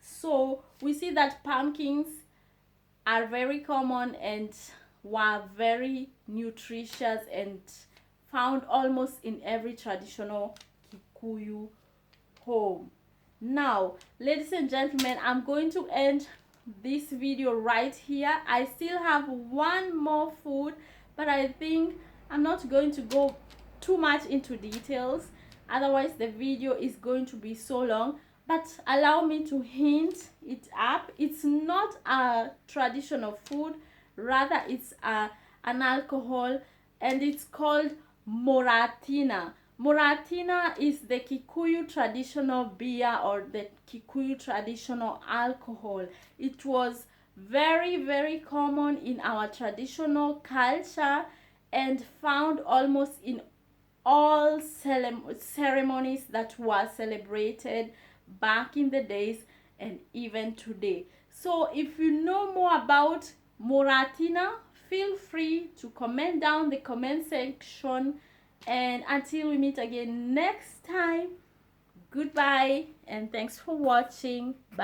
So we see that pumpkins are very common and were very nutritious and found almost in every traditional Kikuyu home. Now, ladies and gentlemen, I'm going to end this video right here. I still have one more food, but I think I'm not going to go too much into details, otherwise the video is going to be so long. But allow me to hint it up. It's not a traditional food, rather it's an alcohol, and it's called moratina. Moratina is the Kikuyu traditional beer or the Kikuyu traditional alcohol. It was very common in our traditional culture and found almost in all ceremonies that were celebrated back in the days and even today. So if you know more about moratina, feel free to comment down the comment section. And until we meet again next time, goodbye and thanks for watching. Bye.